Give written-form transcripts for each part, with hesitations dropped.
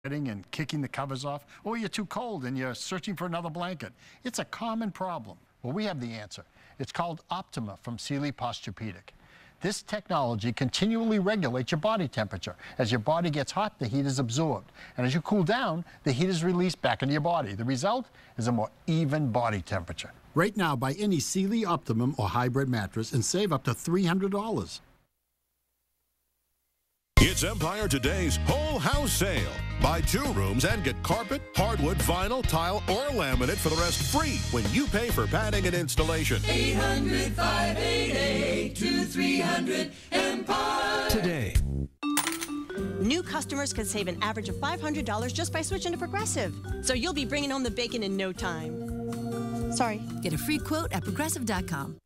and kicking the covers off, or you're too cold and you're searching for another blanket. It's a common problem. Well, we have the answer. It's called Optima from Sealy Posturepedic. This technology continually regulates your body temperature. As your body gets hot, the heat is absorbed. And as you cool down, the heat is released back into your body. The result is a more even body temperature. Right now, buy any Sealy Optimum or hybrid mattress and save up to $300. It's Empire Today's whole house sale. Buy 2 rooms and get carpet, hardwood, vinyl, tile, or laminate for the rest free when you pay for padding and installation. 800-588-2300 Empire. Today. New customers can save an average of $500 just by switching to Progressive. So you'll be bringing home the bacon in no time. Sorry. Get a free quote at Progressive.com.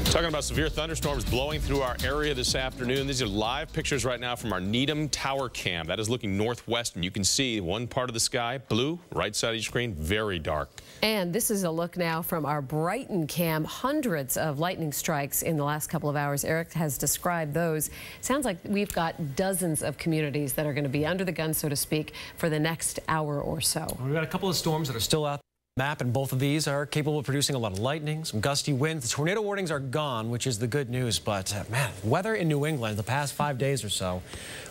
Talking about severe thunderstorms blowing through our area this afternoon. These are live pictures right now from our Needham Tower Cam. That is looking northwest, and you can see one part of the sky, blue, right side of your screen, very dark. And this is a look now from our Brighton Cam. Hundreds of lightning strikes in the last couple of hours. Eric has described those. Sounds like we've got dozens of communities that are going to be under the gun, so to speak, for the next hour or so. We've got a couple of storms that are still out. Map, and both of these are capable of producing a lot of lightning, some gusty winds. The tornado warnings are gone, which is the good news. But, man, weather in New England the past 5 days or so,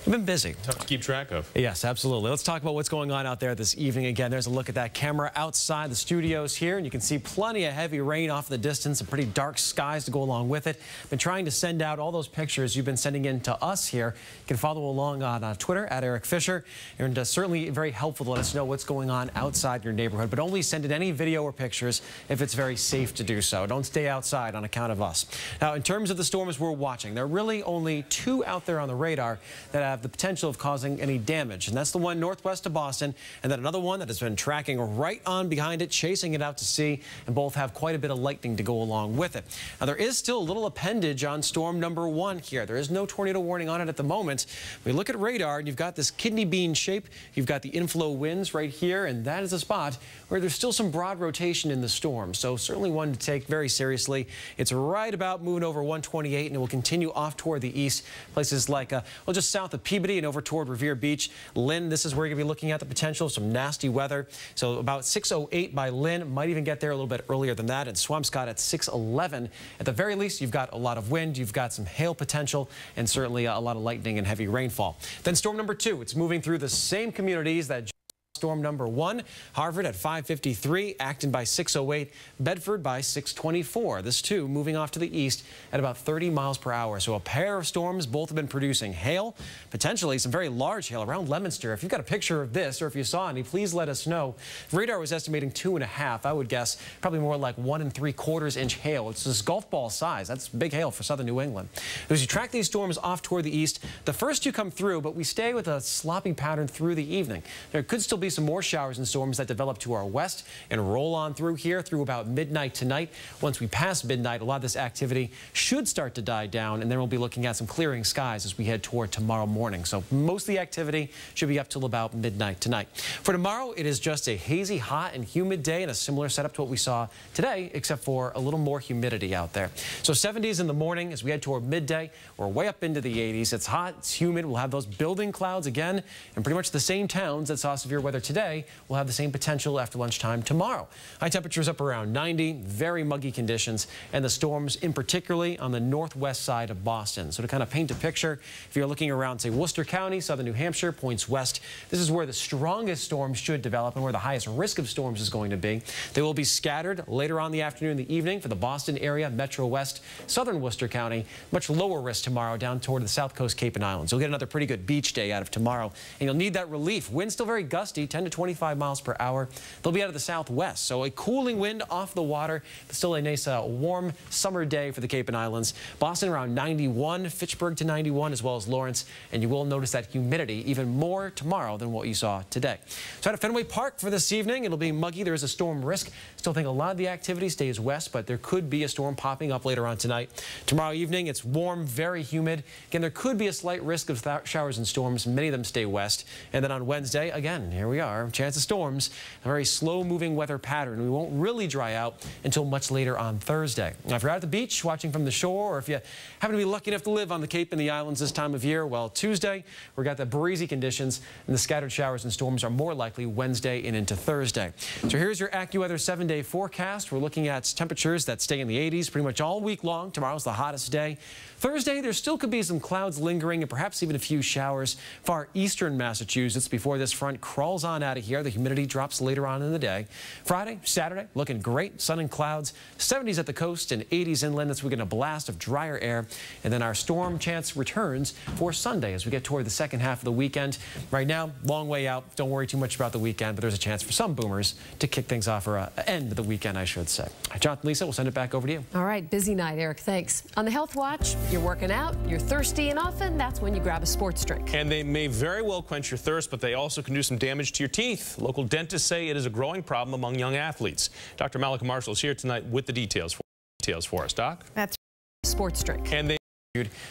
we've been busy. Tough to keep track of. Yes, absolutely. Let's talk about what's going on out there this evening. Again, there's a look at that camera outside the studios here, and you can see plenty of heavy rain off in the distance and pretty dark skies to go along with it. Been trying to send out all those pictures you've been sending in to us here. You can follow along on Twitter at Eric Fisher, and certainly very helpful to let us know what's going on outside your neighborhood. But only send in any video or pictures if it's very safe to do so. Don't stay outside on account of us. Now, in terms of the storms we're watching, there are really only 2 out there on the radar that have the potential of causing any damage, and that's the one northwest of Boston, and then another one that has been tracking right on behind it, chasing it out to sea, and both have quite a bit of lightning to go along with it. Now, there is still a little appendage on storm number 1 here. There is no tornado warning on it at the moment. We look at radar, and you've got this kidney bean shape. You've got the inflow winds right here, and that is a spot where there's still some broad rotation in the storm, so certainly one to take very seriously. It's right about moving over 128, and it will continue off toward the east, places like well, just south of Peabody and over toward Revere Beach. Lynn, this is where you're going to be looking at the potential of some nasty weather. So about 6:08 by Lynn, might even get there a little bit earlier than that, and Swampscott at 6:11. At the very least, you've got a lot of wind, you've got some hail potential, and certainly a lot of lightning and heavy rainfall. Then storm number 2, it's moving through the same communities that storm number 1, Harvard at 5:53, Acton by 6:08, Bedford by 6:24. This too moving off to the east at about 30 miles per hour. So a pair of storms, both have been producing hail, potentially some very large hail around Leominster. If you've got a picture of this or if you saw any, please let us know. Radar was estimating 2.5. I would guess probably more like 1 3/4 inch hail. It's this golf ball size. That's big hail for southern New England. As you track these storms off toward the east, the first 2 come through, but we stay with a sloppy pattern through the evening. There could still be some more showers and storms that develop to our west and roll on through here through about midnight tonight. Once we pass midnight, a lot of this activity should start to die down, and then we'll be looking at some clearing skies as we head toward tomorrow morning. So most of the activity should be up till about midnight tonight. For tomorrow, it is just a hazy, hot, and humid day, and a similar setup to what we saw today, except for a little more humidity out there. So 70s in the morning as we head toward midday. We're way up into the 80s. It's hot, it's humid. We'll have those building clouds again, and pretty much the same towns that saw severe weather today will have the same potential after lunchtime tomorrow. High temperatures up around 90, very muggy conditions, and the storms in particularly on the northwest side of Boston. So to kind of paint a picture, if you're looking around, say, Worcester County, southern New Hampshire, points west, this is where the strongest storms should develop and where the highest risk of storms is going to be. They will be scattered later on in the afternoon and the evening for the Boston area, Metro West, southern Worcester County. Much lower risk tomorrow down toward the south coast Cape and Islands. You'll get another pretty good beach day out of tomorrow, and you'll need that relief. Winds still very gusty, 10 to 25 miles per hour. They'll be out of the southwest, so a cooling wind off the water, but still a nice warm summer day for the Cape and Islands. Boston around 91, Fitchburg to 91, as well as Lawrence, and you will notice that humidity even more tomorrow than what you saw today. So out of Fenway Park for this evening, it'll be muggy. There is a storm risk. Still think a lot of the activity stays west, but there could be a storm popping up later on tonight. Tomorrow evening, it's warm, very humid. Again, there could be a slight risk of showers and storms. Many of them stay west. And then on Wednesday, again, here we we are. Chance of storms, a very slow-moving weather pattern. We won't really dry out until much later on Thursday. Now, if you're out at the beach watching from the shore, or if you happen to be lucky enough to live on the Cape and the islands this time of year, well, Tuesday, we've got the breezy conditions, and the scattered showers and storms are more likely Wednesday and into Thursday. So here's your AccuWeather 7-day forecast. We're looking at temperatures that stay in the 80s pretty much all week long. Tomorrow's the hottest day. Thursday, there still could be some clouds lingering and perhaps even a few showers far eastern Massachusetts before this front crawls on out of here. The humidity drops later on in the day. Friday, Saturday, looking great. Sun and clouds, 70s at the coast and 80s inland. That's we're getting a blast of drier air. And then our storm chance returns for Sunday as we get toward the second half of the weekend. Right now, long way out. Don't worry too much about the weekend, but there's a chance for some boomers to kick things off, or end of the weekend, I should say. Jonathan, Lisa, we'll send it back over to you. All right, busy night, Eric. Thanks. On the Health Watch, you're working out, you're thirsty, and often that's when you grab a sports drink. And they may very well quench your thirst, but they also can do some damage to your teeth. Local dentists say it is a growing problem among young athletes. Dr. Malika Marshall is here tonight with the details for us. Doc? That's a sports drink. And they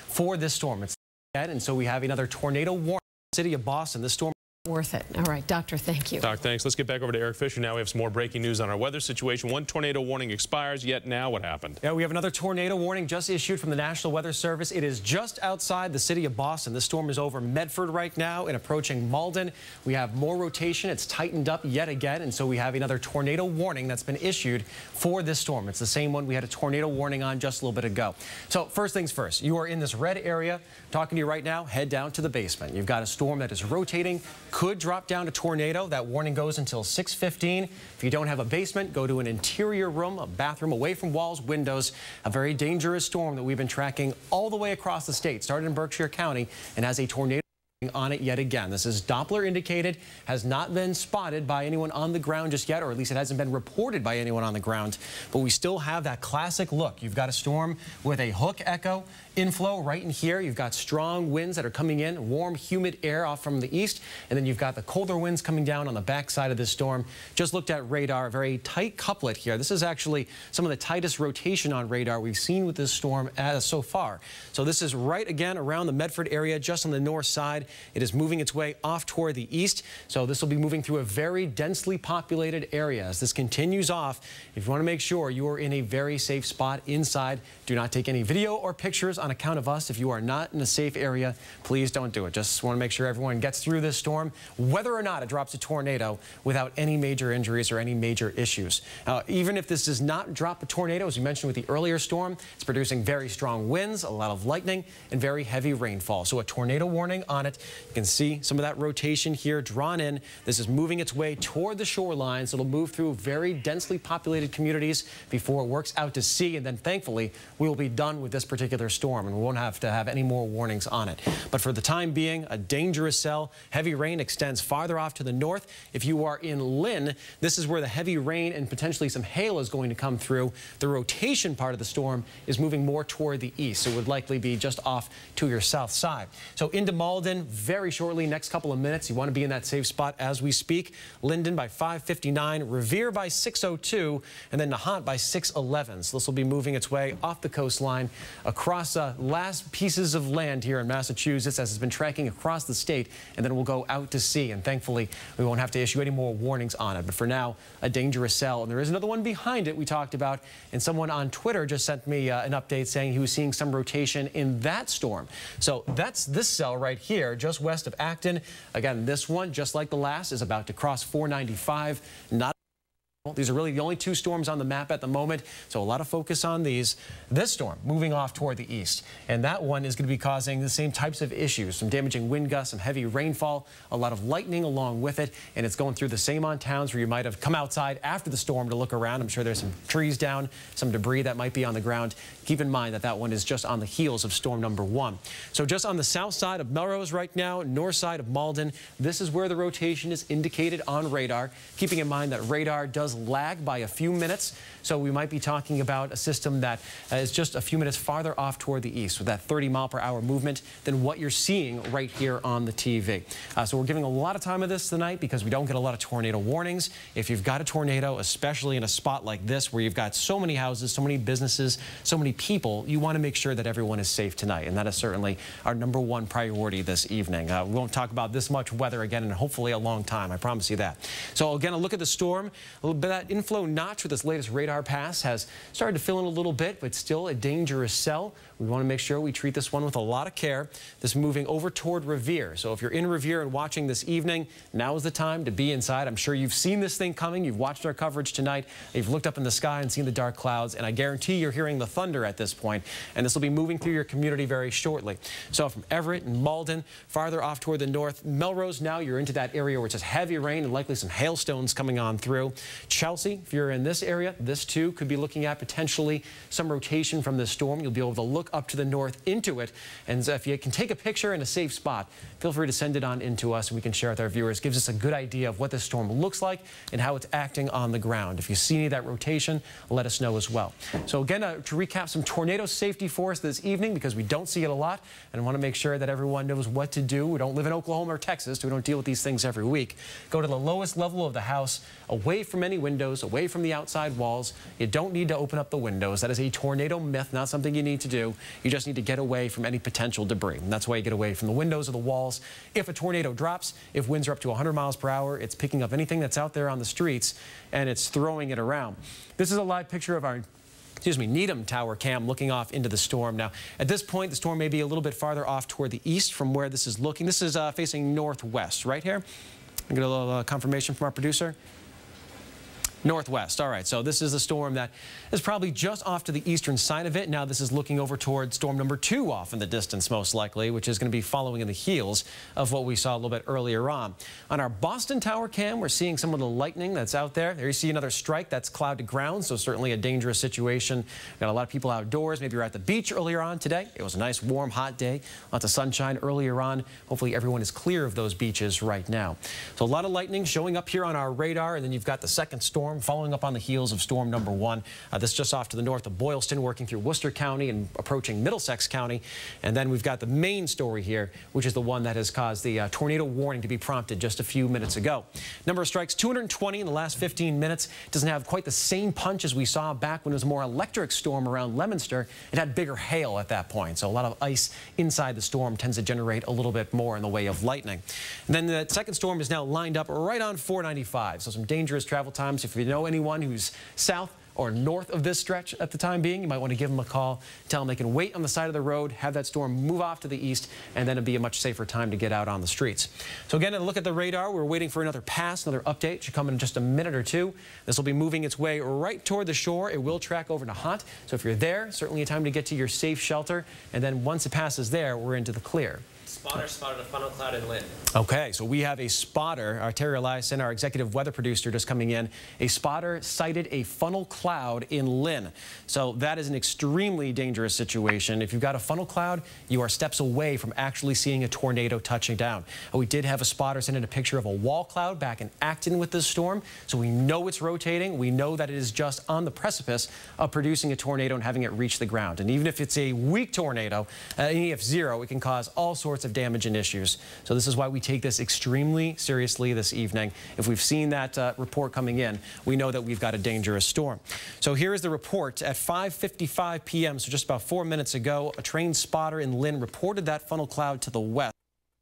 for this storm. It's and so we have another tornado warning in the city of Boston. This storm worth it. All right, Doctor, thank you. Doc, thanks. Let's get back over to Eric Fisher now. We have some more breaking news on our weather situation. One tornado warning expires, yet now what happened? Yeah, we have another tornado warning just issued from the National Weather Service. It is just outside the city of Boston. This storm is over Medford right now and approaching Malden. We have more rotation. It's tightened up yet again, and so we have another tornado warning that's been issued for this storm. It's the same one we had a tornado warning on just a little bit ago. So first things first, you are in this red area. Talking to you right now, head down to the basement. You've got a storm that is rotating, could drop down to tornado. That warning goes until 6:15. If you don't have a basement, go to an interior room, a bathroom away from walls, windows. A very dangerous storm that we've been tracking all the way across the state. Started in Berkshire County and has a tornado on it yet again. This is Doppler indicated, has not been spotted by anyone on the ground just yet, or at least it hasn't been reported by anyone on the ground. But we still have that classic look. You've got a storm with a hook echo inflow right in here. You've got strong winds that are coming in, warm, humid air off from the east, and then you've got the colder winds coming down on the backside of this storm. Just looked at radar, a very tight couplet here. This is actually some of the tightest rotation on radar we've seen with this storm so far. So this is right again around the Medford area, just on the north side. It is moving its way off toward the east, so this will be moving through a very densely populated area. As this continues off, if you want to make sure you are in a very safe spot inside, do not take any video or pictures on account of us. If you are not in a safe area, please don't do it. Just want to make sure everyone gets through this storm, whether or not it drops a tornado, without any major injuries or any major issues. Even if this does not drop a tornado, as we mentioned with the earlier storm, it's producing very strong winds, a lot of lightning, and very heavy rainfall. So a tornado warning on it. You can see some of that rotation here drawn in. This is moving its way toward the shoreline, so it'll move through very densely populated communities before it works out to sea, and then thankfully we will be done with this particular storm and we won't have to have any more warnings on it. But for the time being, a dangerous cell. Heavy rain extends farther off to the north. If you are in Lynn, this is where the heavy rain and potentially some hail is going to come through. The rotation part of the storm is moving more toward the east, so it would likely be just off to your south side. So into Malden very shortly, next couple of minutes. You want to be in that safe spot as we speak. Linden by 5:59, Revere by 6:02, and then Nahant by 6:11. So this will be moving its way off the coastline across last pieces of land here in Massachusetts as it's been tracking across the state, and then we'll go out to sea, and thankfully we won't have to issue any more warnings on it. But for now, a dangerous cell, and there is another one behind it we talked about, and someone on Twitter just sent me an update saying he was seeing some rotation in that storm. So that's this cell right here, just west of Acton. Again, this one, just like the last, is about to cross 495. These are really the only two storms on the map at the moment, so a lot of focus on these. This storm moving off toward the east, and that one is going to be causing the same types of issues, some damaging wind gusts, some heavy rainfall, a lot of lightning along with it, and it's going through the same on towns where you might have come outside after the storm to look around. I'm sure there's some trees down, some debris that might be on the ground. Keep in mind that that one is just on the heels of storm number 1. So just on the south side of Melrose right now, north side of Malden, this is where the rotation is indicated on radar, keeping in mind that radar does lag by a few minutes. So we might be talking about a system that is just a few minutes farther off toward the east with that 30-mile-per-hour movement than what you're seeing right here on the TV. So we're giving a lot of time of this tonight because we don't get a lot of tornado warnings. If you've got a tornado, especially in a spot like this where you've got so many houses, so many businesses, so many people, you want to make sure that everyone is safe tonight. And that is certainly our #1 priority this evening. We won't talk about this much weather again in hopefully a long time. I promise you that. So again, a look at the storm. A little bit of that inflow notch with this latest radar pass has started to fill in a little bit, but still a dangerous cell. We want to make sure we treat this one with a lot of care. This moving over toward Revere. So if you're in Revere and watching this evening, now is the time to be inside. I'm sure you've seen this thing coming. You've watched our coverage tonight. You've looked up in the sky and seen the dark clouds, and I guarantee you're hearing the thunder at this point. And this will be moving through your community very shortly. So from Everett and Malden, farther off toward the north, Melrose, now you're into that area where it's just heavy rain and likely some hailstones coming on through. Chelsea, if you're in this area, this too could be looking at potentially some rotation from this storm. You'll be able to look up to the north into it. And if you can take a picture in a safe spot, feel free to send it on into us and we can share with our viewers. It gives us a good idea of what this storm looks like and how it's acting on the ground. If you see any of that rotation, let us know as well. So again, to recap some tornado safety for us this evening, because we don't see it a lot and I want to make sure that everyone knows what to do. We don't live in Oklahoma or Texas, so we don't deal with these things every week. Go to the lowest level of the house, away from any windows, away from the outside walls. You don't need to open up the windows. That is a tornado myth, not something you need to do. You just need to get away from any potential debris. And that's why you get away from the windows or the walls. If a tornado drops, if winds are up to 100 miles per hour, it's picking up anything that's out there on the streets and it's throwing it around. This is a live picture of our Needham Tower cam looking off into the storm. Now, at this point, the storm may be a little bit farther off toward the east from where this is looking. This is facing northwest right here. I get a little confirmation from our producer. Northwest. All right, so this is a storm that is probably just off to the eastern side of it. Now this is looking over toward storm #2 off in the distance, most likely, which is going to be following in the heels of what we saw a little bit earlier on. On our Boston Tower cam, we're seeing some of the lightning that's out there. There you see another strike. That's cloud to ground, so certainly a dangerous situation. Got a lot of people outdoors. Maybe you're at the beach earlier on today. It was a nice, warm, hot day. Lots of sunshine earlier on. Hopefully everyone is clear of those beaches right now. So a lot of lightning showing up here on our radar, and then you've got the second storm following up on the heels of storm #1. This just off to the north of Boylston, working through Worcester County and approaching Middlesex County. And then we've got the main story here, which is the one that has caused the tornado warning to be prompted just a few minutes ago. Number of strikes, 220 in the last 15 minutes. Doesn't have quite the same punch as we saw back when it was a more electric storm around Leominster. It had bigger hail at that point, so a lot of ice inside the storm tends to generate a little bit more in the way of lightning. And then the second storm is now lined up right on 495, so some dangerous travel times. If you know anyone who's south or north of this stretch at the time being, you might want to give them a call, tell them they can wait on the side of the road, have that storm move off to the east, and then it'll be a much safer time to get out on the streets. So again, a look at the radar. We're waiting for another pass, another update. It should come in just a minute or two. This will be moving its way right toward the shore. It will track over to Hunt. So if you're there, certainly a time to get to your safe shelter. And then once it passes there, we're into the clear. Spotter spotted a funnel cloud in Lynn. Okay, so we have a spotter. Our Terry Eliason, our executive weather producer, just coming in. A spotter sighted a funnel cloud in Lynn. So that is an extremely dangerous situation. If you've got a funnel cloud, you are steps away from actually seeing a tornado touching down. We did have a spotter send in a picture of a wall cloud back in Acton with this storm. So we know it's rotating. We know that it is just on the precipice of producing a tornado and having it reach the ground. And even if it's a weak tornado, an EF0, it can cause all sorts of damage and issues. So this is why we take this extremely seriously this evening. If we've seen that report coming in, we know that we've got a dangerous storm. So here is the report at 5:55 p.m., so just about 4 minutes ago. A trained spotter in Lynn reported that funnel cloud to the west.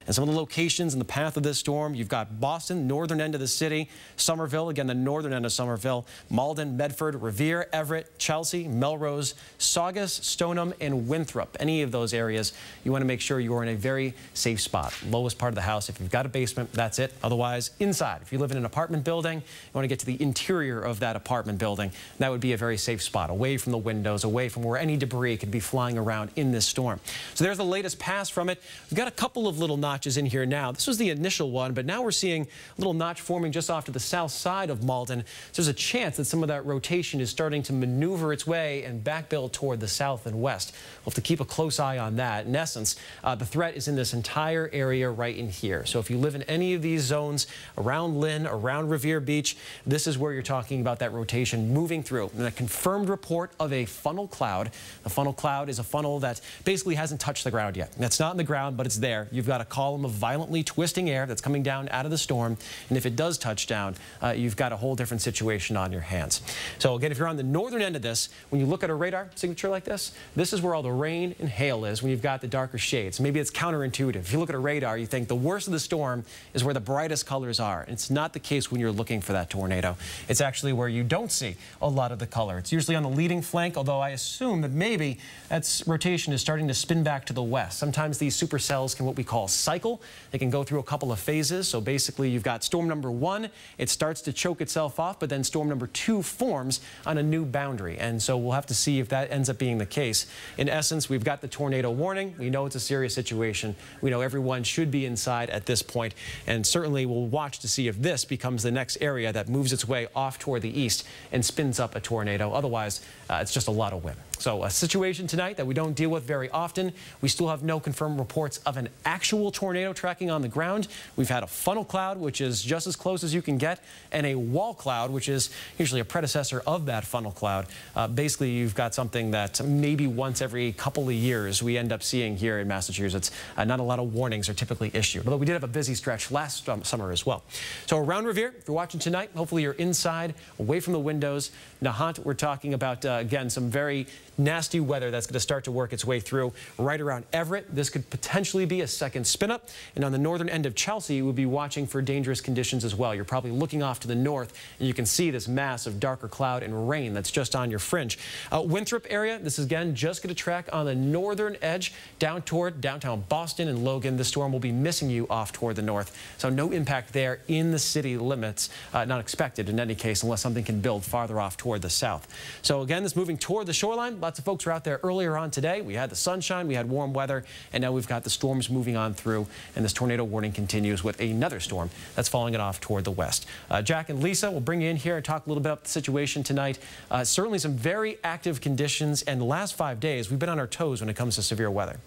And some of the locations in the path of this storm, you've got Boston, northern end of the city, Somerville, again, the northern end of Somerville, Malden, Medford, Revere, Everett, Chelsea, Melrose, Saugus, Stoneham, and Winthrop. Any of those areas, you want to make sure you're in a very safe spot. Lowest part of the house. If you've got a basement, that's it. Otherwise, inside. If you live in an apartment building, you want to get to the interior of that apartment building. That would be a very safe spot, away from the windows, away from where any debris could be flying around in this storm. So there's the latest pass from it. We've got a couple of little notches notches in here now. This was the initial one, but now we're seeing a little notch forming just off to the south side of Malden. So there's a chance that some of that rotation is starting to maneuver its way and backbuild toward the south and west. We'll have to keep a close eye on that. In essence, the threat is in this entire area right in here. So if you live in any of these zones around Lynn, around Revere Beach, this is where you're talking about that rotation moving through. And a confirmed report of a funnel cloud. The funnel cloud is a funnel that basically hasn't touched the ground yet. That's not in the ground, but it's there. You've got a column of violently twisting air that's coming down out of the storm. And if it does touch down, you've got a whole different situation on your hands. So again, if you're on the northern end of this, when you look at a radar signature like this is where all the rain and hail is when you've got the darker shades. Maybe it's counterintuitive. If you look at a radar, you think the worst of the storm is where the brightest colors are. And it's not the case when you're looking for that tornado. It's actually where you don't see a lot of the color. It's usually on the leading flank, although I assume that maybe that rotation is starting to spin back to the west. Sometimes these supercells can what we call cycle. They can go through a couple of phases. So basically you've got storm number 1, it starts to choke itself off, but then storm number 2 forms on a new boundary. And so we'll have to see if that ends up being the case. In essence, we've got the tornado warning. We know it's a serious situation. We know everyone should be inside at this point, and certainly we'll watch to see if this becomes the next area that moves its way off toward the east and spins up a tornado. Otherwise, it's just a lot of wind. So a situation tonight that we don't deal with very often. We still have no confirmed reports of an actual tornado tracking on the ground. We've had a funnel cloud, which is just as close as you can get, and a wall cloud, which is usually a predecessor of that funnel cloud. Basically, you've got something that maybe once every couple of years we end up seeing here in Massachusetts. Not a lot of warnings are typically issued, although we did have a busy stretch last summer as well. So around Revere, if you're watching tonight, hopefully you're inside, away from the windows. Nahant, we're talking about, again, some very nasty weather that's going to start to work its way through right around Everett. This could potentially be a second spin up. And on the northern end of Chelsea, we'll be watching for dangerous conditions as well. You're probably looking off to the north, and you can see this mass of darker cloud and rain that's just on your fringe. Winthrop area, this is again just going to track on the northern edge down toward downtown Boston and Logan. The storm will be missing you off toward the north. So no impact there in the city limits, not expected in any case, unless something can build farther off toward the south. So again, this moving toward the shoreline. Lots of folks were out there earlier on today. We had the sunshine, we had warm weather, and now we've got the storms moving on through, and this tornado warning continues with another storm that's following it off toward the west. Jack and Lisa, we'll bring you in here and talk a little bit about the situation tonight. Certainly some very active conditions, and the last 5 days we've been on our toes when it comes to severe weather.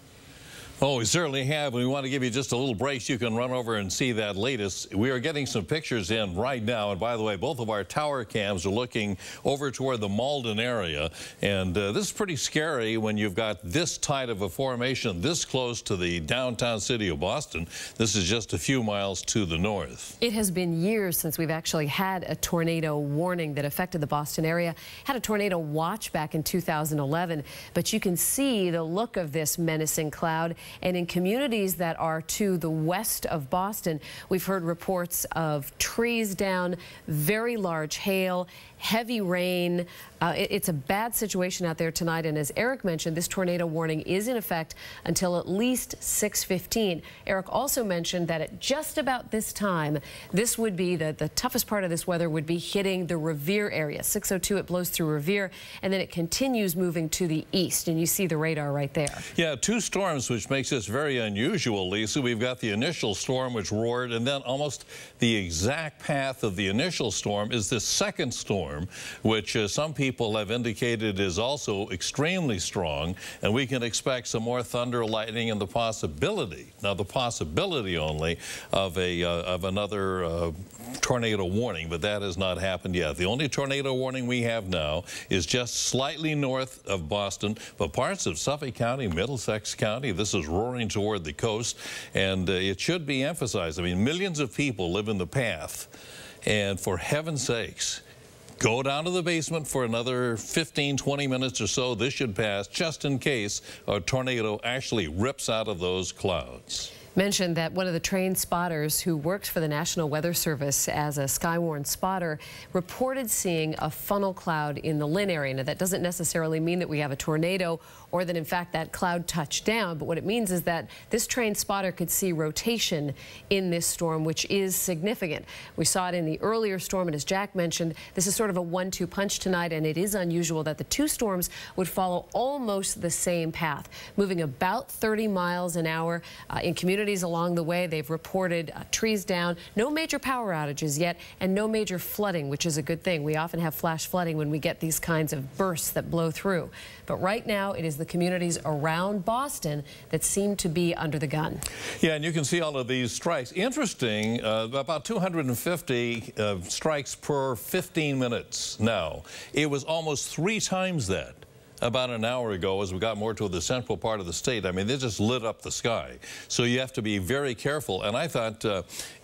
Oh, we certainly have. We want to give you just a little brace. You can run over and see that latest. We are getting some pictures in right now. And by the way, both of our tower cams are looking over toward the Malden area. And this is pretty scary when you've got this tight of a formation this close to the downtown city of Boston. This is just a few miles to the north. It has been years since we've actually had a tornado warning that affected the Boston area. Had a tornado watch back in 2011. But you can see the look of this menacing cloud. And in communities that are to the west of Boston, we've heard reports of trees down, very large hail, heavy rain. It's a bad situation out there tonight. And as Eric mentioned, this tornado warning is in effect until at least 6:15. Eric also mentioned that at just about this time, this would be the toughest part of this weather would be hitting the Revere area. 6:02, it blows through Revere, and then it continues moving to the east. And you see the radar right there. Yeah, 2 storms, which makes this very unusual, Lisa. We've got the initial storm, which roared, and then almost the exact path of the initial storm is this second storm, which some people have indicated is also extremely strong, and we can expect some more thunder, lightning, and the possibility, now the possibility only, of another tornado warning, but that has not happened yet. The only tornado warning we have now is just slightly north of Boston, but parts of Suffolk County, Middlesex County, this is roaring toward the coast, and it should be emphasized. I mean, millions of people live in the path, and for heaven's sakes, go down to the basement for another 15, 20 minutes or so. This should pass just in case a tornado actually rips out of those clouds. Mentioned that one of the trained spotters who works for the National Weather Service as a Skywarn spotter reported seeing a funnel cloud in the Lynn area. Now, that doesn't necessarily mean that we have a tornado or that, in fact, that cloud touched down. But what it means is that this trained spotter could see rotation in this storm, which is significant. We saw it in the earlier storm, and as Jack mentioned, this is sort of a 1-2 punch tonight, and it is unusual that the 2 storms would follow almost the same path, moving about 30 miles an hour in communities communities along the way. They've reported trees down, no major power outages yet, and no major flooding, which is a good thing. We often have flash flooding when we get these kinds of bursts that blow through. But right now, it is the communities around Boston that seem to be under the gun. Yeah, and you can see all of these strikes. Interesting, about 250 strikes per 15 minutes now. It was almost 3 times that about an hour ago as we got more to the central part of the state. I mean, they just lit up the sky. So you have to be very careful. And I thought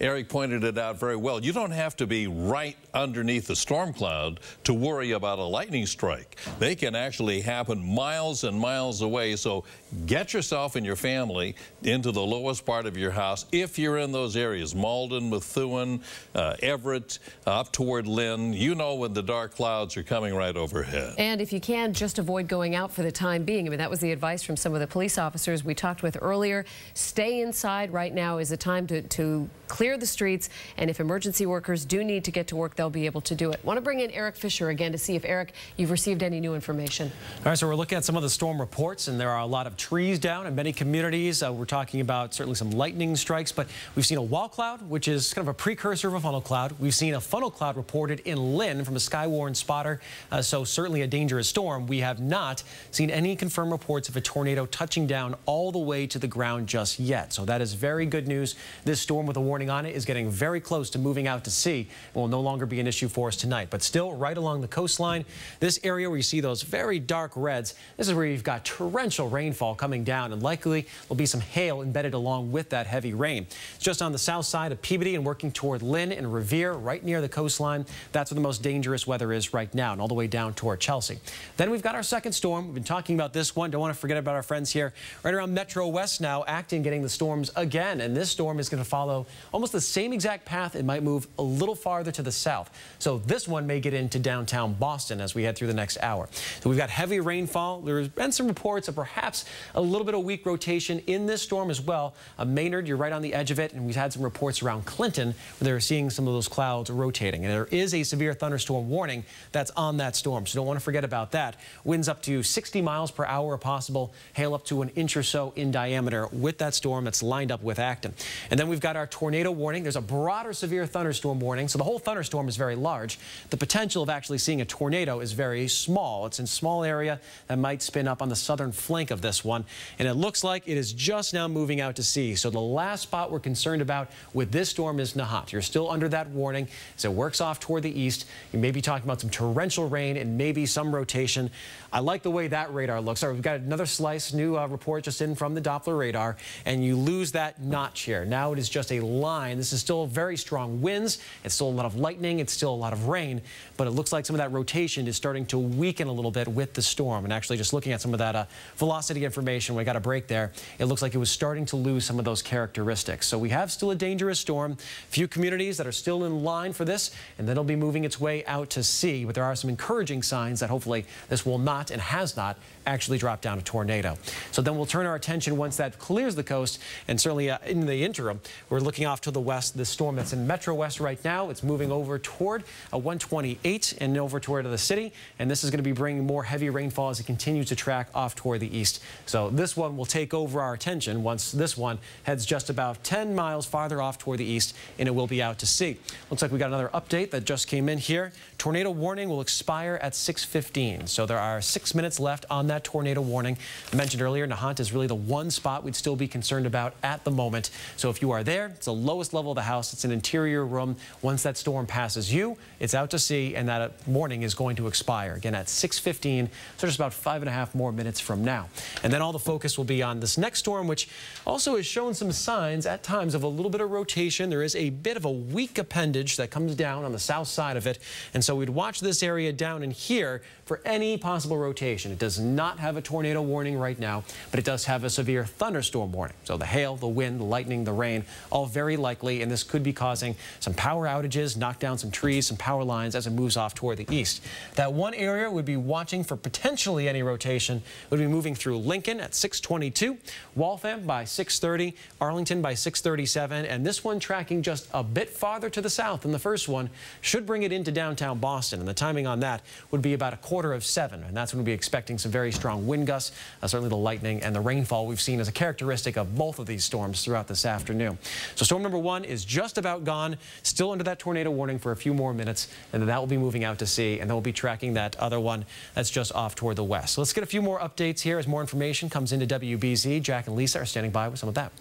Eric pointed it out very well. You don't have to be right underneath the storm cloud to worry about a lightning strike. They can actually happen miles and miles away. So get yourself and your family into the lowest part of your house if you're in those areas. Malden, Methuen, Everett, up toward Lynn. You know when the dark clouds are coming right overhead. And if you can, just avoid going out for the time being. I mean, that was the advice from some of the police officers we talked with earlier. Stay inside. Right now is the time to clear the streets, and if emergency workers do need to get to work, they'll be able to do it. Want to bring in Eric Fisher again to see if, Eric, you've received any new information. All right, so we're looking at some of the storm reports, and there are a lot of trees down in many communities. We're talking about certainly some lightning strikes, but we've seen a wall cloud, which is kind of a precursor of a funnel cloud. We've seen a funnel cloud reported in Lynn from a Skywarn spotter, so certainly a dangerous storm. We have not seen any confirmed reports of a tornado touching down all the way to the ground just yet. So that is very good news. This storm with a warning on it is getting very close to moving out to sea and will no longer be an issue for us tonight. But still right along the coastline, this area where you see those very dark reds, this is where you've got torrential rainfall coming down, and likely there'll be some hail embedded along with that heavy rain. It's just on the south side of Peabody and working toward Lynn and Revere, right near the coastline. That's where the most dangerous weather is right now, and all the way down toward Chelsea. Then we've got our second storm. We've been talking about this one. Don't want to forget about our friends here right around Metro West now, Acton getting the storms again. And this storm is going to follow almost the same exact path. It might move a little farther to the south. So this one may get into downtown Boston as we head through the next hour. So we've got heavy rainfall. There's been some reports of perhaps a little bit of weak rotation in this storm as well. Maynard, you're right on the edge of it. And we've had some reports around Clinton where they're seeing some of those clouds rotating. And there is a severe thunderstorm warning that's on that storm. So don't want to forget about that. Winds up to 60 miles per hour possible, hail up to an inch or so in diameter with that storm that's lined up with Acton. And then we've got our tornado warning. There's a broader severe thunderstorm warning, so the whole thunderstorm is very large. The potential of actually seeing a tornado is very small. It's in a small area that might spin up on the southern flank of this one, and it looks like it is just now moving out to sea. So the last spot we're concerned about with this storm is Nahat. You're still under that warning as it works off toward the east. You may be talking about some torrential rain and maybe some rotation. I like the way that radar looks. All right, we've got another slice, new report just in from the Doppler radar, and you lose that notch here. Now it is just a line. This is still very strong winds. It's still a lot of lightning. It's still a lot of rain, but it looks like some of that rotation is starting to weaken a little bit with the storm. And actually just looking at some of that velocity information, we got a break there. It looks like it was starting to lose some of those characteristics. So we have still a dangerous storm. Few communities that are still in line for this, and then it'll be moving its way out to sea. But there are some encouraging signs that hopefully this will not and has not actually drop down a tornado. So then we'll turn our attention once that clears the coast, and certainly in the interim, we're looking off to the west. This storm that's in Metro West right now, it's moving over toward 128 and over toward the city, and this is going to be bringing more heavy rainfall as it continues to track off toward the east. So this one will take over our attention once this one heads just about 10 miles farther off toward the east, and it will be out to sea. Looks like we got another update that just came in here. Tornado warning will expire at 6:15, so there are 6 minutes left on that tornado warning. I mentioned earlier, Nahant is really the one spot we'd still be concerned about at the moment. So if you are there, it's the lowest level of the house. It's an interior room. Once that storm passes you, it's out to sea, and that warning is going to expire again at 6:15, so just about 5.5 more minutes from now. And then all the focus will be on this next storm, which also has shown some signs at times of a little bit of rotation. There is a bit of a weak appendage that comes down on the south side of it, and so we'd watch this area down in here for any possible rotation. It does not have a tornado warning right now, but it does have a severe thunderstorm warning. So the hail, the wind, the lightning, the rain, all very likely, and this could be causing some power outages, knock down some trees, some power lines as it moves off toward the east. That one area would be watching for potentially any rotation would be moving through Lincoln at 6:22, Waltham by 6:30, Arlington by 6:37, and this one tracking just a bit farther to the south than the first one should bring it into downtown Boston, and the timing on that would be about 6:45, and that's when when we'll be expecting some very strong wind gusts. Certainly the lightning and the rainfall we've seen as a characteristic of both of these storms throughout this afternoon. So storm number 1 is just about gone, still under that tornado warning for a few more minutes, and then that will be moving out to sea, and then we'll be tracking that other one that's just off toward the west. So let's get a few more updates here as more information comes into WBZ. Jack and Lisa are standing by with some of that.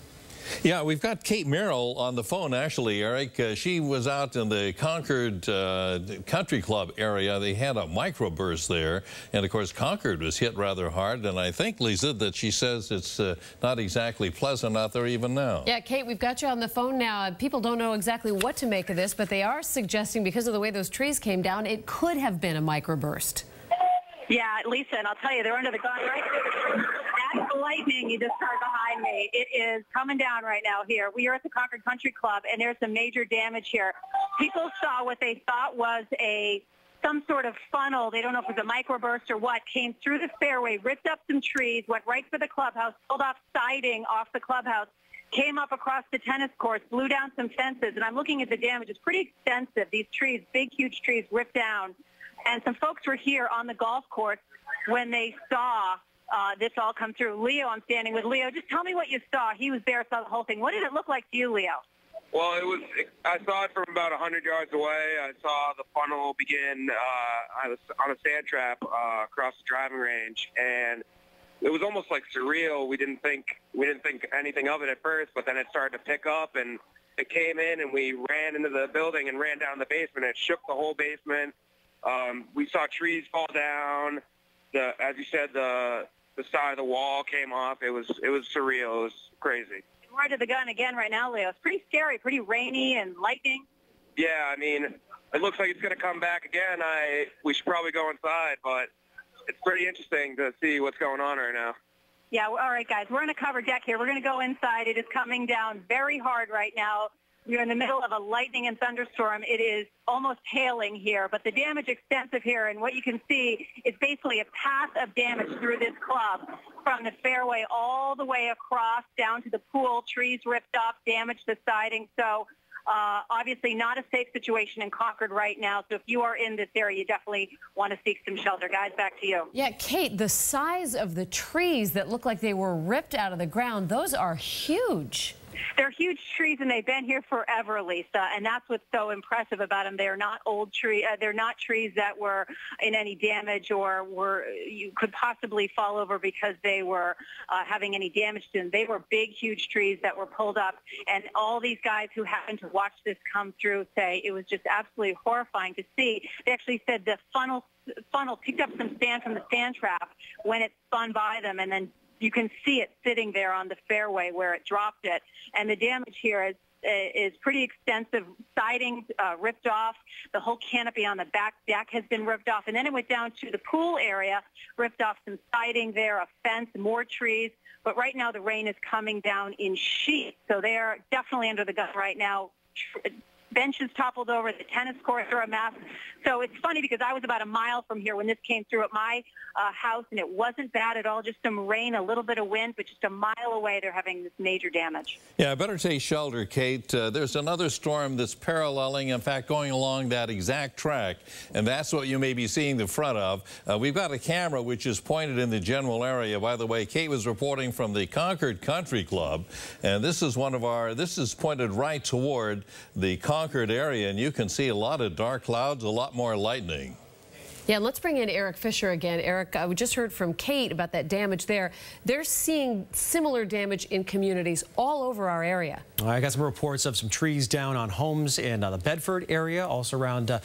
Yeah, we've got Kate Merrill on the phone, actually, Eric. She was out in the Concord Country Club area. They had a microburst there. And, of course, Concord was hit rather hard. And I think, Lisa, that she says it's not exactly pleasant out there even now. Yeah, Kate, we've got you on the phone now. People don't know exactly what to make of this, but they are suggesting because of the way those trees came down, it could have been a microburst. Yeah, Lisa, and I'll tell you, they're under the gun right here. That's the lightning you just heard behind me. It is coming down right now here. We are at the Concord Country Club, and there's some major damage here. People saw what they thought was some sort of funnel. They don't know if it was a microburst or what. Came through the fairway, ripped up some trees, went right for the clubhouse, pulled off siding off the clubhouse, came up across the tennis courts, blew down some fences. And I'm looking at the damage. It's pretty extensive. These trees, big, huge trees, ripped down. And some folks were here on the golf course when they saw this all come through. Leo, I'm standing with Leo. Just tell me what you saw. He was there, saw the whole thing. What did it look like to you, Leo? Well, I saw it from about 100 yards away. I saw the funnel begin on a sand trap across the driving range, and it was almost like surreal. We didn't think anything of it at first, but then it started to pick up, and it came in, and we ran into the building and ran down the basement. It shook the whole basement. We saw trees fall down. As you said, the side of the wall came off. It was surreal. It was crazy. We're under the gun again right now, Leo. It's pretty scary, pretty rainy and lightning. Yeah, I mean, it looks like it's going to come back again. We should probably go inside, but it's pretty interesting to see what's going on right now. Yeah, all right, guys. We're on a covered deck here. We're going to go inside. It is coming down very hard right now. We're in the middle of a lightning and thunderstorm. It is almost hailing here, but the damage extensive here, and what you can see is basically a path of damage through this club from the fairway all the way across down to the pool. Trees ripped off, damaged the siding. So obviously not a safe situation in Concord right now. So if you are in this area, you definitely want to seek some shelter. Guys, back to you. Yeah, Kate, the size of the trees that look like they were ripped out of the ground, those are huge. They're huge trees, and they've been here forever, Lisa, and that's what's so impressive about them. They're not old trees. They're not trees that were in any damage or you could possibly fall over because they were having any damage to them. They were big, huge trees that were pulled up, and all these guys who happened to watch this come through say it was just absolutely horrifying to see. They actually said the funnel picked up some sand from the sand trap when it spun by them, and then you can see it sitting there on the fairway where it dropped it. And the damage here is pretty extensive. Siding ripped off. The whole canopy on the back deck has been ripped off. And then it went down to the pool area, ripped off some siding there, a fence, more trees. But right now the rain is coming down in sheets. So they're definitely under the gun right now. Benches toppled over. The tennis courts are a mess. So it's funny because I was about a mile from here when this came through at my house, and it wasn't bad at all. Just some rain, a little bit of wind, but just a mile away, they're having this major damage. Yeah, I better take shelter, Kate. There's another storm that's paralleling, in fact, going along that exact track, and that's what you may be seeing the front of. We've got a camera which is pointed in the general area. By the way, Kate was reporting from the Concord Country Club, and this is this is pointed right toward the Concord area, and you can see a lot of dark clouds, a lot more lightning. Yeah, let's bring in Eric Fisher again. Eric, we just heard from Kate about that damage there. They're seeing similar damage in communities all over our area. I got some reports of some trees down on homes in the Bedford area, also around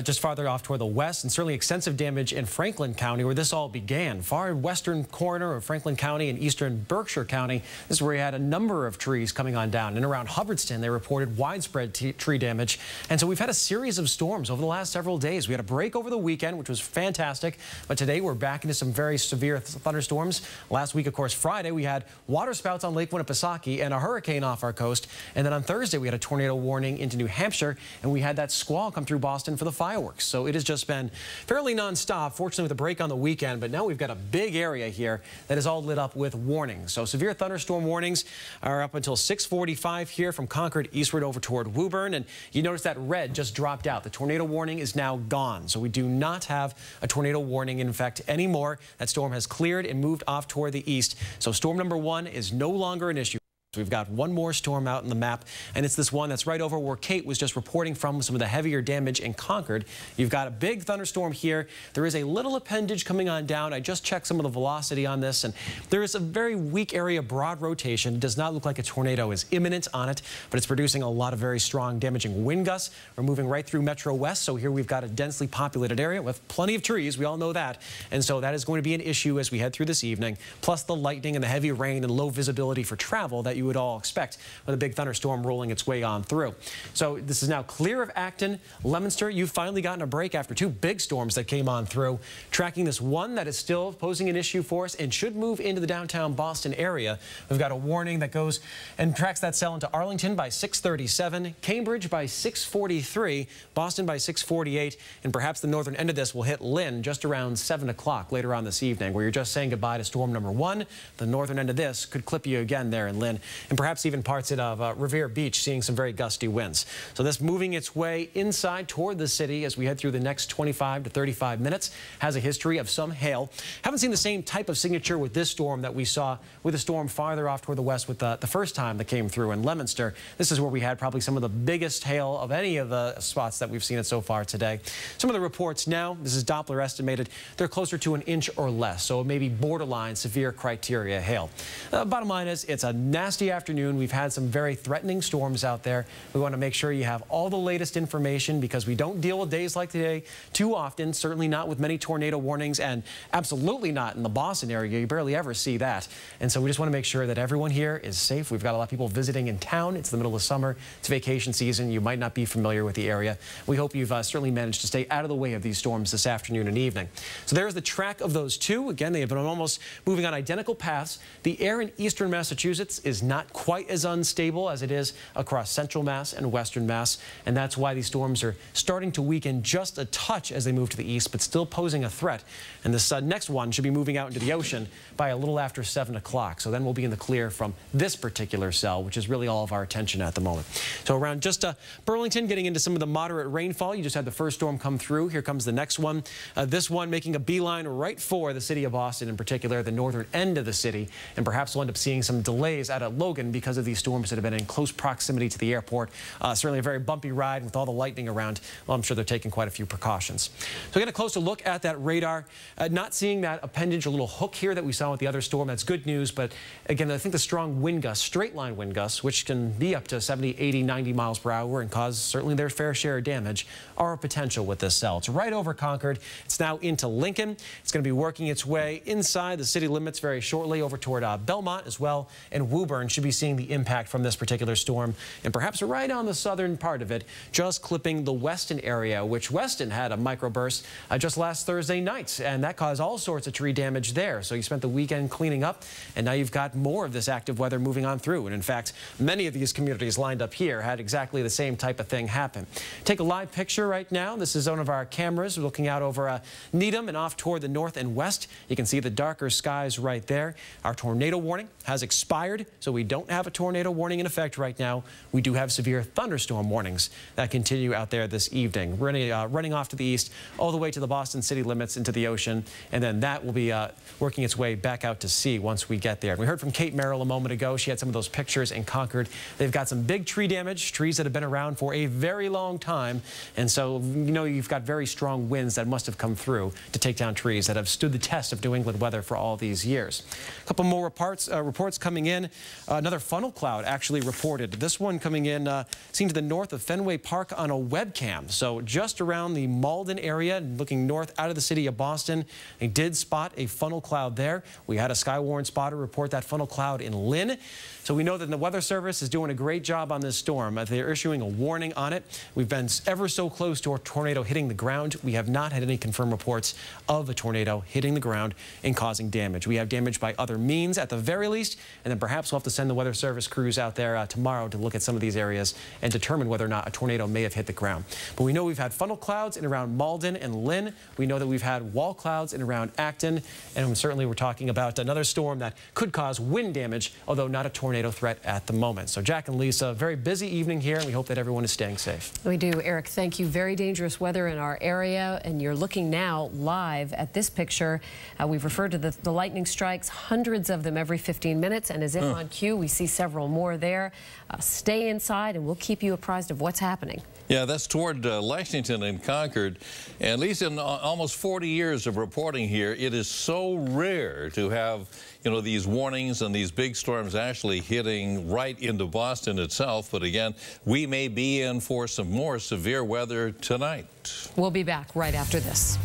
just farther off toward the west, and certainly extensive damage in Franklin County, where this all began. Far western corner of Franklin County and eastern Berkshire County, this is where you had a number of trees coming on down. And around Hubbardston, they reported widespread tree damage. And so we've had a series of storms over the last several days. We had a break over the weekend, which was fantastic, but today we're back into some very severe thunderstorms. Last week, of course, Friday, we had waterspouts on Lake Winnipesaukee and a hurricane off our coast. And then on Thursday, we had a tornado warning into New Hampshire, and we had that squall come through Boston for the fireworks. So it has just been fairly nonstop, fortunately with a break on the weekend, but now we've got a big area here that is all lit up with warnings. So severe thunderstorm warnings are up until 6:45 here from Concord eastward over toward Woburn. And you notice that red just dropped out. The tornado warning is now gone. So we do not have have a tornado warning in effect anymore. That storm has cleared and moved off toward the east. So storm number 1 is no longer an issue. We've got one more storm out in the map, and it's this one that's right over where Kate was just reporting from some of the heavier damage in Concord. You've got a big thunderstorm here. There is a little appendage coming on down. I just checked some of the velocity on this, and there is a very weak area, broad rotation. It does not look like a tornado is imminent on it, but it's producing a lot of very strong damaging wind gusts. We're moving right through Metro West, so here we've got a densely populated area with plenty of trees. We all know that, and so that is going to be an issue as we head through this evening, plus the lightning and the heavy rain and low visibility for travel that you would all expect with a big thunderstorm rolling its way on through. So this is now clear of Acton. Leominster, you've finally gotten a break after 2 big storms that came on through. Tracking this one that is still posing an issue for us and should move into the downtown Boston area. We've got a warning that goes and tracks that cell into Arlington by 6:37, Cambridge by 6:43, Boston by 6:48, and perhaps the northern end of this will hit Lynn just around 7 o'clock later on this evening, where you're just saying goodbye to storm number 1. The northern end of this could clip you again there in Lynn, and perhaps even parts of Revere Beach seeing some very gusty winds. So this moving its way inside toward the city as we head through the next 25 to 35 minutes. Has a history of some hail. Haven't seen the same type of signature with this storm that we saw with a storm farther off toward the west with the first time that came through in Leominster. This is where we had probably some of the biggest hail of any of the spots that we've seen it so far today. Some of the reports now, this is Doppler estimated, they're closer to an inch or less, so maybe borderline severe criteria hail. Bottom line is it's a nasty afternoon. We've had some very threatening storms out there. We want to make sure you have all the latest information because we don't deal with days like today too often, certainly not with many tornado warnings, and absolutely not in the Boston area. You barely ever see that. And so we just want to make sure that everyone here is safe. We've got a lot of people visiting in town. It's the middle of summer. It's vacation season. You might not be familiar with the area. We hope you've certainly managed to stay out of the way of these storms this afternoon and evening. So there's the track of those 2. Again, they have been almost moving on identical paths. The air in eastern Massachusetts is not quite as unstable as it is across central Mass and western Mass, and that's why these storms are starting to weaken just a touch as they move to the east, but still posing a threat. And this next one should be moving out into the ocean by a little after 7 o'clock. So then we'll be in the clear from this particular cell, which is really all of our attention at the moment. So around just Burlington, getting into some of the moderate rainfall. You just had the first storm come through. Here comes the next one. This one making a beeline right for the city of Boston, in particular the northern end of the city, and perhaps we'll end up seeing some delays out at Logan because of these storms that have been in close proximity to the airport. Certainly a very bumpy ride with all the lightning around. Well, I'm sure they're taking quite a few precautions. So get a closer look at that radar. Not seeing that appendage or little hook here that we saw with the other storm. That's good news. But again, I think the strong wind gusts, straight line wind gusts, which can be up to 70, 80, 90 miles per hour and cause certainly their fair share of damage, are a potential with this cell. It's right over Concord. It's now into Lincoln. It's going to be working its way inside the city limits very shortly over toward Belmont as well. And Woburn should be seeing the impact from this particular storm, and perhaps right on the southern part of it, just clipping the Weston area, which Weston had a microburst just last Thursday night, and that caused all sorts of tree damage there. So you spent the weekend cleaning up, and now you've got more of this active weather moving on through. And in fact, many of these communities lined up here had exactly the same type of thing happen. Take a live picture right now. This is one of our cameras looking out over Needham and off toward the north and west. You can see the darker skies right there. Our tornado warning has expired, so we don't have a tornado warning in effect right now. We do have severe thunderstorm warnings that continue out there this evening. We're running off to the east all the way to the Boston city limits into the ocean, and then that will be working its way back out to sea once we get there. We heard from Kate Merrill a moment ago. She had some of those pictures in Concord. They've got some big tree damage, trees that have been around for a very long time, and so you know you've got very strong winds that must have come through to take down trees that have stood the test of New England weather for all these years. A couple more reports coming in. Another funnel cloud actually reported. This one coming in seen to the north of Fenway Park on a webcam. So just around the Malden area, looking north out of the city of Boston. They did spot a funnel cloud there. We had a Skywarn spotter report that funnel cloud in Lynn. So we know that the Weather Service is doing a great job on this storm. They're issuing a warning on it. We've been ever so close to a tornado hitting the ground. We have not had any confirmed reports of a tornado hitting the ground and causing damage. We have damage by other means at the very least, and then perhaps we'll have to send the Weather Service crews out there tomorrow to look at some of these areas and determine whether or not a tornado may have hit the ground. But we know we've had funnel clouds in around Malden and Lynn. We know that we've had wall clouds in around Acton. And certainly we're talking about another storm that could cause wind damage, although not a tornado threat at the moment. So Jack and Lisa, very busy evening here, and we hope that everyone is staying safe. We do. Eric, thank you. Very dangerous weather in our area, and you're looking now live at this picture. We've referred to the lightning strikes, hundreds of them every 15 minutes, and as if on cue, we see several more there. Stay inside, and we'll keep you apprised of what's happening. Yeah, that's toward Lexington and Concord. And at least in almost 40 years of reporting here, it is so rare to have, you know, these warnings and these big storms actually hitting right into Boston itself. But again, we may be in for some more severe weather tonight. We'll be back right after this.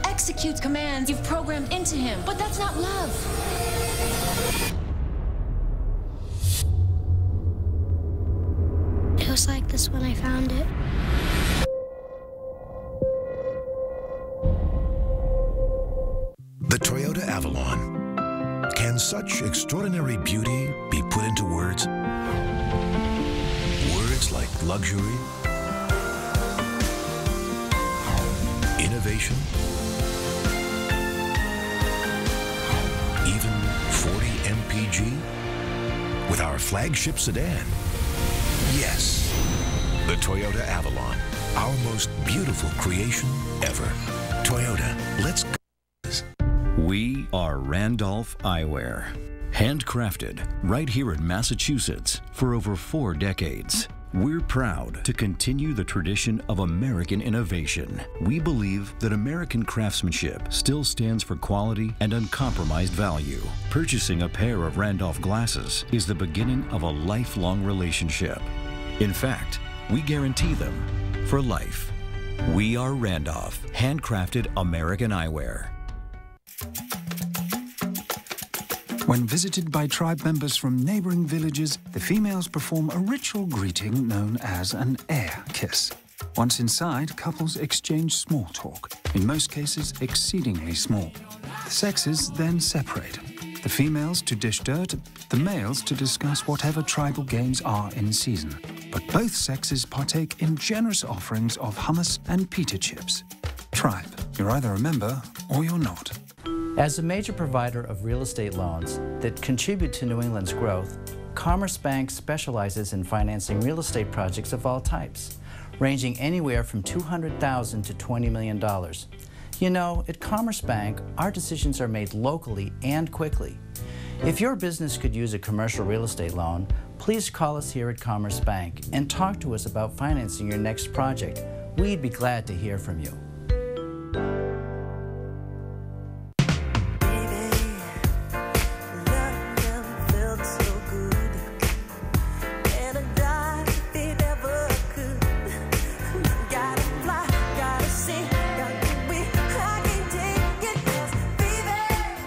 Executes commands you've programmed into him, but that's not love. It was like this when I found it. The Toyota Avalon. Can such extraordinary beauty be put into words? Words like luxury, innovation, even 40 mpg? With our flagship sedan, yes, the Toyota Avalon, our most beautiful creation ever. Toyota, let's go. We are Randolph Eyewear. Handcrafted right here in Massachusetts for over 4 decades. We're proud to continue the tradition of American innovation. We believe that American craftsmanship still stands for quality and uncompromised value. Purchasing a pair of Randolph glasses is the beginning of a lifelong relationship. In fact, we guarantee them for life. We are Randolph, handcrafted American eyewear. When visited by tribe members from neighboring villages, the females perform a ritual greeting known as an air kiss. Once inside, couples exchange small talk, in most cases exceedingly small. The sexes then separate. The females to dish dirt, the males to discuss whatever tribal games are in season. But both sexes partake in generous offerings of hummus and pita chips. Tribe, you're either a member or you're not. As a major provider of real estate loans that contribute to New England's growth, Commerce Bank specializes in financing real estate projects of all types, ranging anywhere from $200,000 to $20 million. You know, at Commerce Bank, our decisions are made locally and quickly. If your business could use a commercial real estate loan, please call us here at Commerce Bank and talk to us about financing your next project. We'd be glad to hear from you.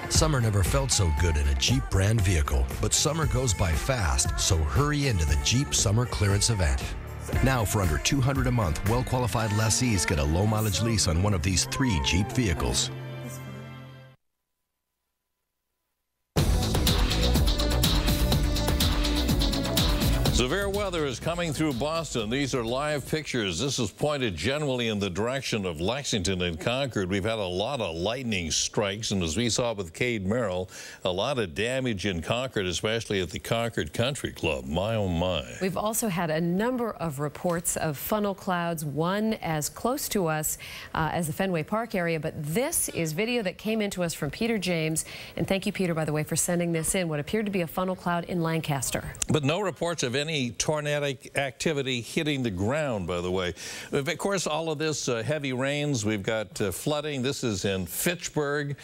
Summer never felt so good in a Jeep brand vehicle, but summer goes by fast, so hurry into the Jeep Summer Clearance Event. Now, for under $200 a month, well-qualified lessees get a low-mileage lease on one of these 3 Jeep vehicles. Severe weather is coming through Boston. These are live pictures. This is pointed generally in the direction of Lexington and Concord. We've had a lot of lightning strikes, and as we saw with Cade Merrill, a lot of damage in Concord, especially at the Concord Country Club. My, oh my. We've also had a number of reports of funnel clouds, one as close to us as the Fenway Park area, but this is video that came into us from Peter James, and thank you, Peter, by the way, for sending this in, what appeared to be a funnel cloud in Lancaster. But no reports of any tornadic activity hitting the ground, by the way. Of course, all of this heavy rains, we've got flooding. This is in Fitchburg.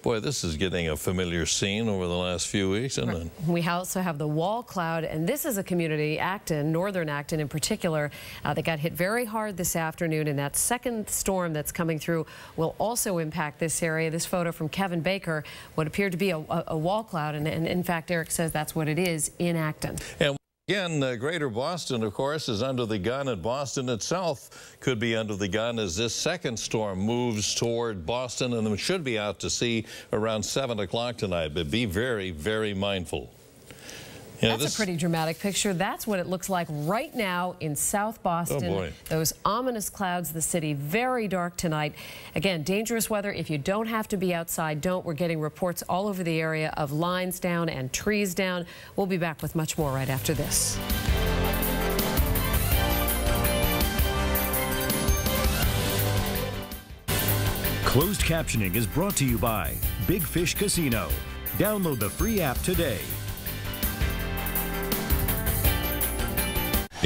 Boy, this is getting a familiar scene over the last few weeks, isn't it? We also have the wall cloud, and this is a community, Acton, northern Acton in particular, that got hit very hard this afternoon, and that second storm that's coming through will also impact this area. This photo from Kevin Baker, what appeared to be a wall cloud, and in fact, Eric says that's what it is in Acton. And again, Greater Boston, of course, is under the gun, and Boston itself could be under the gun as this second storm moves toward Boston, and it should be out to sea around 7 o'clock tonight. But be very, very mindful. You know, that's a pretty dramatic picture. That's what it looks like right now in South Boston. Oh boy. Those ominous clouds, the city very dark tonight. Again, dangerous weather. If you don't have to be outside, don't. We're getting reports all over the area of lines down and trees down. We'll be back with much more right after this. Closed captioning is brought to you by Big Fish Casino. Download the free app today.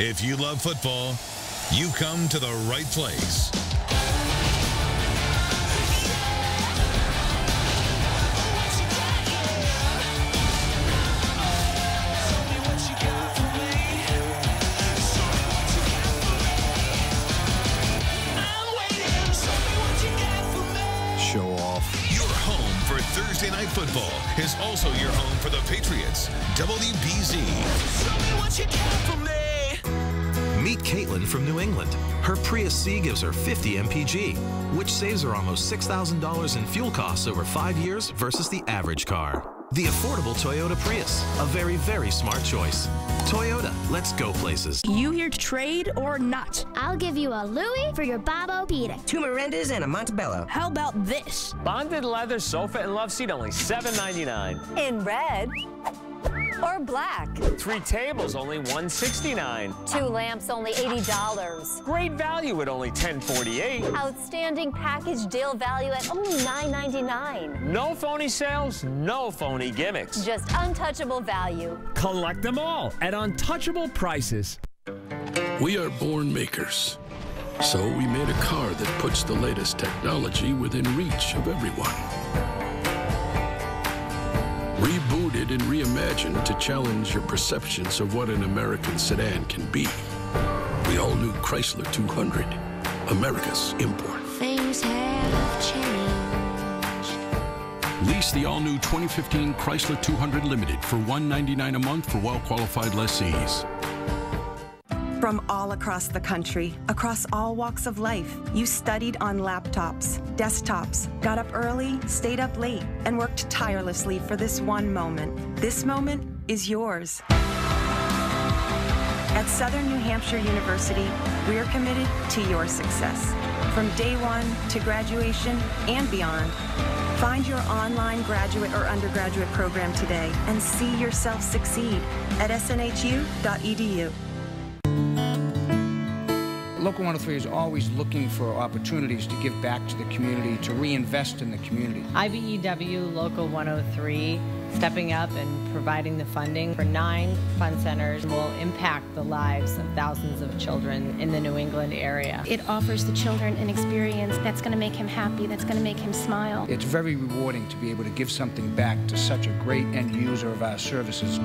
If you love football, you come to the right place. Show off. Your home for Thursday Night Football is also your home for the Patriots. WBZ. Show me what you got for me. Meet Caitlin from New England. Her Prius C gives her 50 mpg, which saves her almost $6,000 in fuel costs over 5 years versus the average car. The affordable Toyota Prius, a very, very smart choice. Toyota, let's go places. You here to trade or not? I'll give you a Louis for your Bobo-Pedic. 2 Mirandas and a Montebello. How about this? Bonded leather sofa and love seat, only $7.99. In red or black. 3 tables, only $169. 2 lamps, only $80. Great value at only $10.48. Outstanding package deal value at only $9.99. No phony sales, no phony gimmicks. Just untouchable value. Collect them all at untouchable prices. We are born makers. So we made a car that puts the latest technology within reach of everyone. Rebooted and reimagined to challenge your perceptions of what an American sedan can be. The all-new Chrysler 200, America's import. Things have changed. Lease the all-new 2015 Chrysler 200 Limited for $199 a month for well-qualified lessees. From all across the country, across all walks of life, you studied on laptops, desktops, got up early, stayed up late, and worked tirelessly for this one moment. This moment is yours. At Southern New Hampshire University, we are committed to your success. From day one to graduation and beyond. Find your online graduate or undergraduate program today and see yourself succeed at snhu.edu. Local 103 is always looking for opportunities to give back to the community, to reinvest in the community. IBEW Local 103 stepping up and providing the funding for 9 fun centers will impact the lives of thousands of children in the New England area. It offers the children an experience that's going to make him happy, that's going to make him smile. It's very rewarding to be able to give something back to such a great end user of our services.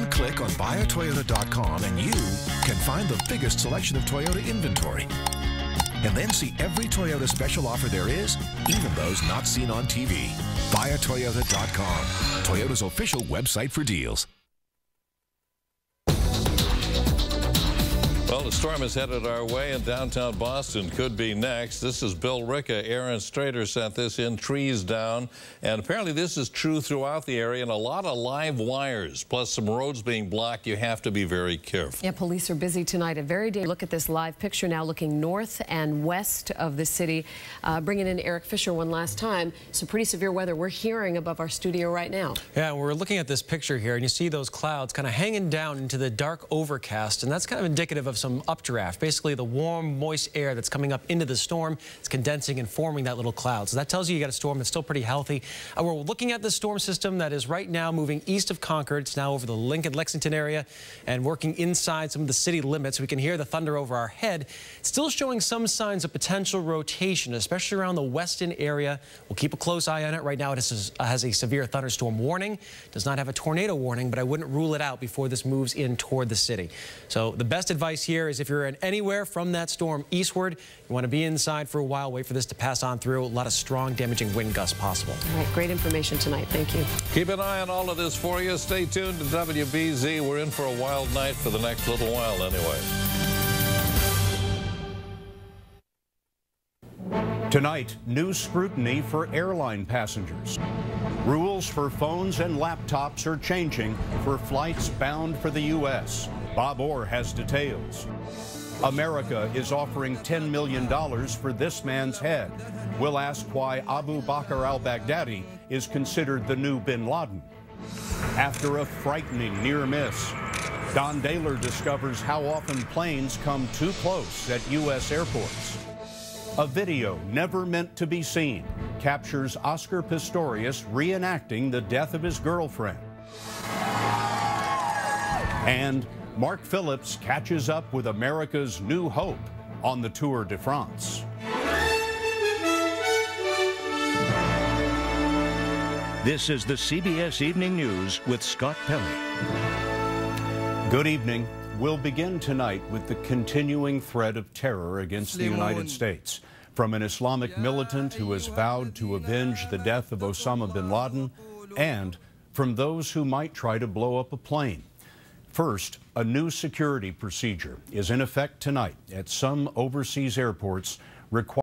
Click on buyatoyota.com and you can find the biggest selection of Toyota inventory. And then see every Toyota special offer there is, even those not seen on TV. Buyatoyota.com, Toyota's official website for deals. Well, the storm is headed our way, and downtown Boston could be next. This is Bill Ricca. Aaron Strader sent this in, trees down. And apparently this is true throughout the area, and a lot of live wires, plus some roads being blocked. You have to be very careful. Yeah, police are busy tonight. A very day. Look at this live picture now looking north and west of the city. Bringing in Eric Fisher one last time. Some pretty severe weather we're hearing above our studio right now. Yeah, we're looking at this picture here, and you see those clouds kind of hanging down into the dark overcast, and that's kind of indicative of some some updraft. Basically, the warm, moist air that's coming up into the storm is condensing and forming that little cloud. So that tells you got a storm that's still pretty healthy. We're looking at the storm system that is right now moving east of Concord. It's now over the Lincoln-Lexington area and working inside some of the city limits. We can hear the thunder over our head. It's still showing some signs of potential rotation, especially around the western area. We'll keep a close eye on it. Right now, it has a severe thunderstorm warning. Does not have a tornado warning, but I wouldn't rule it out before this moves in toward the city. So the best advice here is if you're in anywhere from that storm eastward, you want to be inside for a while, wait for this to pass on through. A lot of strong, damaging wind gusts possible. All right, great information tonight. Thank you. Keep an eye on all of this for you. Stay tuned to WBZ. We're in for a wild night for the next little while anyway. Tonight, new scrutiny for airline passengers. Rules for phones and laptops are changing for flights bound for the U.S. Bob Orr has details. America is offering $10 million for this man's head. We'll ask why Abu Bakr al-Baghdadi is considered the new bin Laden. After a frightening near miss, Don Daler discovers how often planes come too close at U.S. airports. A video never meant to be seen captures Oscar Pistorius reenacting the death of his girlfriend. And Mark Phillips catches up with America's new hope on the Tour de France. This is the CBS Evening News with Scott Pelley. Good evening. We'll begin tonight with the continuing threat of terror against the United States from an Islamic militant who has vowed to avenge the death of Osama bin Laden and from those who might try to blow up a plane. First, a new security procedure is in effect tonight at some overseas airports requiring